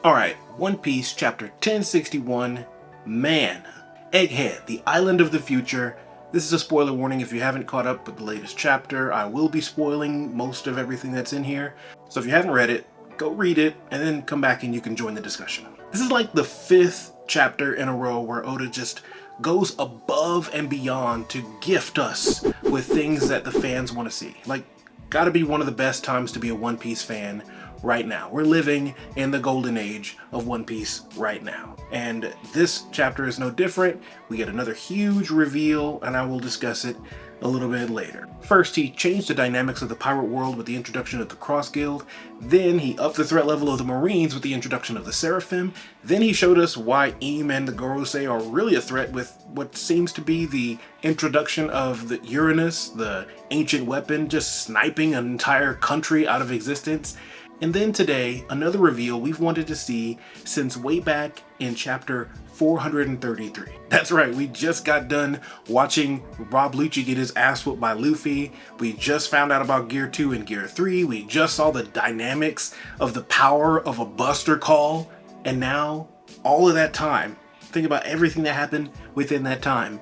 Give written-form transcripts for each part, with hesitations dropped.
Alright, One Piece chapter 1061, Man, Egghead, the Island of the Future. This is a spoiler warning if you haven't caught up with the latest chapter. I will be spoiling most of everything that's in here. So if you haven't read it, go read it and then come back and you can join the discussion. This is like the 5th chapter in a row where Oda just goes above and beyond to gift us with things that the fans want to see. Like, gotta be one of the best times to be a One Piece fan right now. We're living in the golden age of One Piece right now. And this chapter is no different. We get another huge reveal, and I will discuss it a little bit later. First, he changed the dynamics of the pirate world with the introduction of the Cross Guild. Then he upped the threat level of the Marines with the introduction of the Seraphim. Then he showed us why Im and the Gorosei are really a threat with what seems to be the introduction of the Uranus, the ancient weapon, just sniping an entire country out of existence. And then today, another reveal we've wanted to see since way back in chapter 433. That's right, we just got done watching Rob Lucci get his ass whooped by Luffy. We just found out about Gear 2 and Gear 3. We just saw the dynamics of the power of a Buster Call. And now, all of that time, think about everything that happened within that time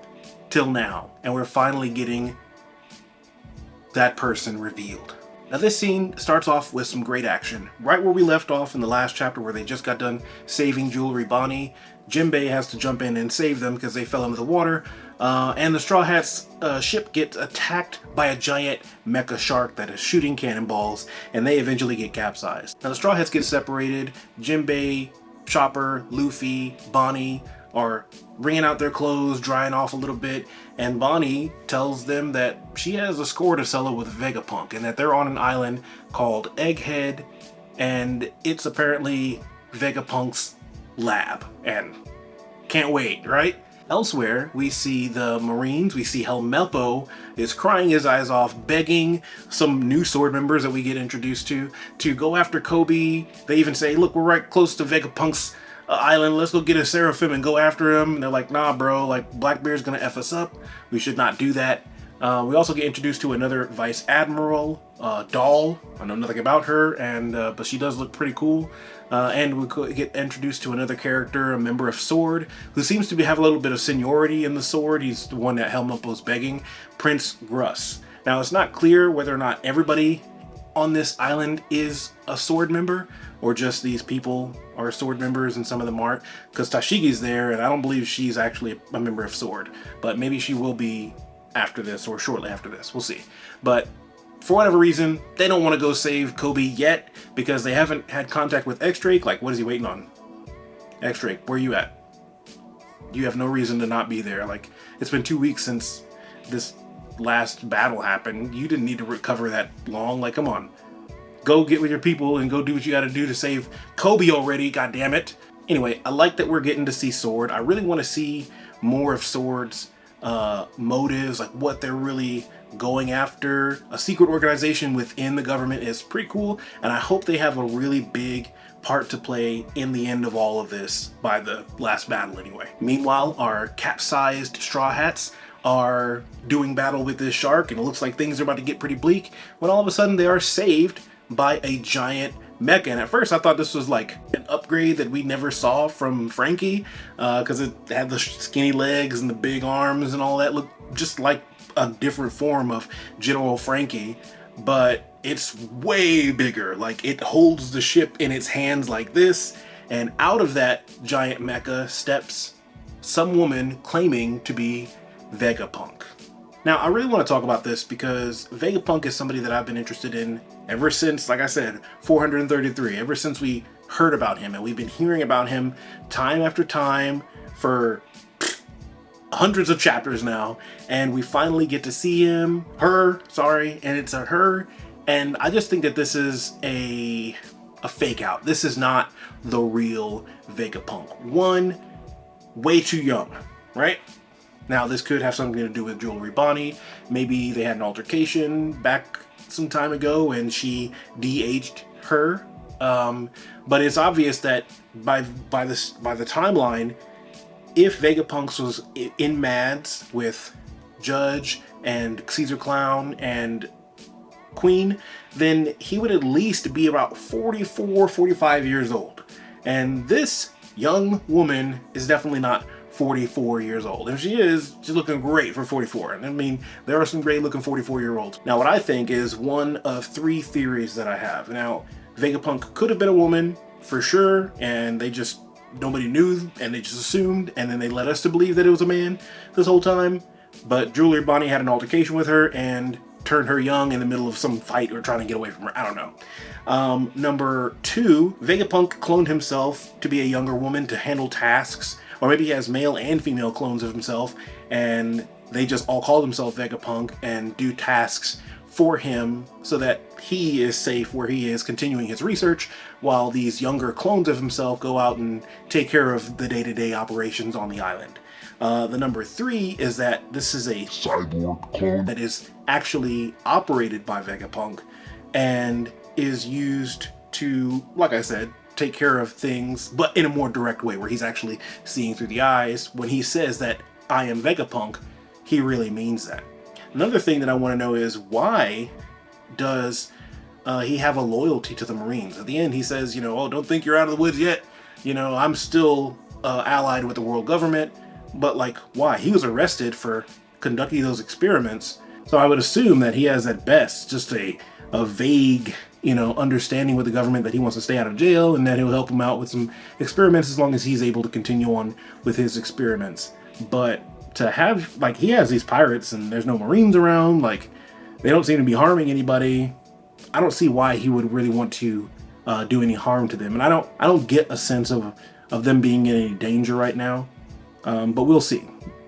till now. And we're finally getting that person revealed. Now this scene starts off with some great action. Right where we left off in the last chapter where they just got done saving Jewelry Bonney, Jinbei has to jump in and save them because they fell into the water, and the Straw Hats ship gets attacked by a giant mecha shark that is shooting cannonballs, and they eventually get capsized. Now the Straw Hats get separated. Jinbei, Chopper, Luffy, Bonney are wringing out their clothes, drying off a little bit, and Bonney tells them that she has a score to settle with Vegapunk and that they're on an island called Egghead, and it's apparently Vegapunk's lab, and can't wait, right? Elsewhere, we see the Marines, we see Helmeppo is crying his eyes off, begging some new sword members that we get introduced to go after Kobe. They even say, look, we're right close to Vegapunk's island, let's go get a Seraphim and go after him. And they're like, nah bro, like Blackbeard's gonna F us up, we should not do that. We also get introduced to another Vice Admiral, Doll. I know nothing about her, and but she does look pretty cool. And we get introduced to another character, a member of Sword, who seems to have a little bit of seniority in the Sword. He's the one that Helmeppo's begging, Prince Gruss. Now it's not clear whether or not everybody on this island is a Sword member, or just these people are Sword members and some of them aren't, because Tashigi's there and I don't believe she's actually a member of Sword, but maybe she will be after this or shortly after this, we'll see. But for whatever reason, they don't want to go save Kobe yet because they haven't had contact with X-Drake. Like, what is he waiting on? X-Drake, where you at? You have no reason to not be there. Like, it's been 2 weeks since this last battle happened. You didn't need to recover that long. Like, come on. Go get with your people and go do what you got to do to save Kobe already, god damn it. Anyway, I like that we're getting to see Sword. I really want to see more of Sword's motives, like what they're really going after. A secret organization within the government is pretty cool, and I hope they have a really big part to play in the end of all of this by the last battle anyway. Meanwhile, our capsized Straw Hats are doing battle with this shark, and it looks like things are about to get pretty bleak when all of a sudden they are saved by a giant mecha. And at first I thought this was like an upgrade that we never saw from Frankie, because it had the skinny legs and the big arms and all that, looked just like a different form of General Frankie, but it's way bigger. Like, it holds the ship in its hands like this, and out of that giant mecha steps some woman claiming to be Vegapunk. Now, I really want to talk about this because Vegapunk is somebody that I've been interested in ever since, like I said, 433, ever since we heard about him, and we've been hearing about him time after time for hundreds of chapters now, and we finally get to see him, and it's a her, and I just think that this is a fake out. This is not the real Vegapunk. One, way too young, right? Now, this could have something to do with Jewelry Bonney. Maybe they had an altercation back some time ago and she de-aged her. But it's obvious that by the timeline, if Vegapunk was in Mads with Judge and Caesar Clown and Queen, then he would at least be about 44, 45 years old. And this young woman is definitely not 44 years old. If she is, she's looking great for 44. And I mean, there are some great looking 44-year-olds. Now, what I think is one of 3 theories that I have. Now, Vegapunk could have been a woman for sure, and nobody knew, and they just assumed, and then they led us to believe that it was a man this whole time. But Jewelry Bonney had an altercation with her and turned her young in the middle of some fight or trying to get away from her. I don't know. Number 2, Vegapunk cloned himself to be a younger woman to handle tasks, or maybe he has male and female clones of himself, and they just all call themselves Vegapunk and do tasks for him so that he is safe where he is continuing his research, while these younger clones of himself go out and take care of the day-to-day operations on the island. The number 3 is that this is a cyborg clone that is actually operated by Vegapunk and is used to, like I said, take care of things, but in a more direct way, where he's actually seeing through the eyes. When he says that I am Vegapunk, he really means that. Another thing that I want to know is, why does he have a loyalty to the Marines? At the end, he says, you know, oh, don't think you're out of the woods yet. You know, I'm still allied with the world government. But like, why? He was arrested for conducting those experiments. So I would assume that he has at best just a vague, you know, understanding with the government that he wants to stay out of jail and that he'll help him out with some experiments as long as he's able to continue on with his experiments. But to have, like, he has these pirates and there's no Marines around, like, they don't seem to be harming anybody. I don't see why he would really want to do any harm to them. And I don't get a sense of them being in any danger right now. But we'll see.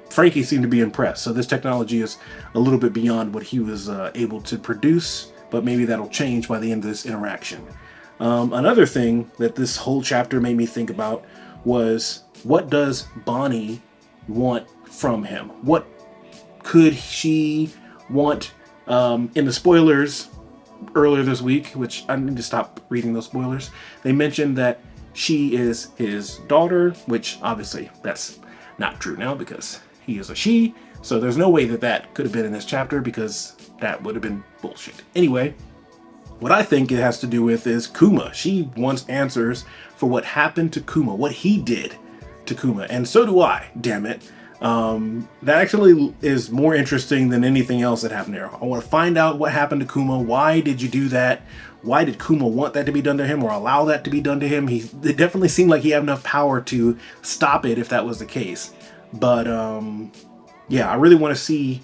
Frankie seemed to be impressed, so this technology is a little bit beyond what he was able to produce, but maybe that'll change by the end of this interaction. Another thing that this whole chapter made me think about was, what does Bonney want from him? What could she want? In the spoilers earlier this week, which I need to stop reading those spoilers, they mentioned that she is his daughter, which obviously that's not true now because he is a she. So there's no way that that could have been in this chapter, because that would have been bullshit. Anyway, what I think it has to do with is Kuma. She wants answers for what happened to Kuma, what he did to Kuma. And so do I, damn it. That actually is more interesting than anything else that happened there. I want to find out what happened to Kuma. Why did you do that? Why did Kuma want that to be done to him, or allow that to be done to him? It definitely seemed like he had enough power to stop it if that was the case. But yeah, I really want to see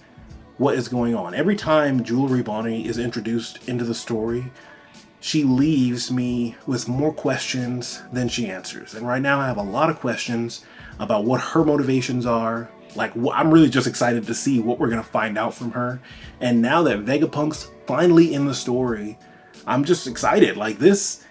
what is going on. Every time Jewelry Bonney is introduced into the story, she leaves me with more questions than she answers. And right now I have a lot of questions about what her motivations are. Like, I'm really just excited to see what we're going to find out from her. And now that Vegapunk's finally in the story, I'm just excited. Like, this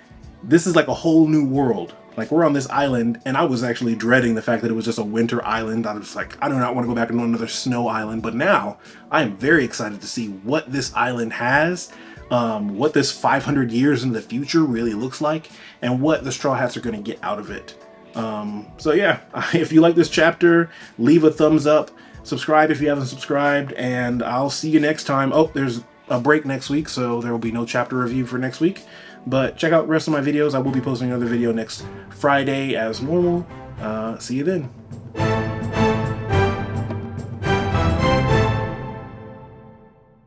is like a whole new world. Like, we're on this island, and I was actually dreading the fact that it was just a winter island. I was like, I do not want to go back into another snow island. But now I am very excited to see what this island has, what this 500 years in the future really looks like, and what the Straw Hats are going to get out of it. So yeah, if you like this chapter, leave a thumbs up, subscribe if you haven't subscribed, and I'll see you next time. Oh, there's a break next week, so there will be no chapter review for next week. But check out the rest of my videos. I will be posting another video next Friday as normal. See you then.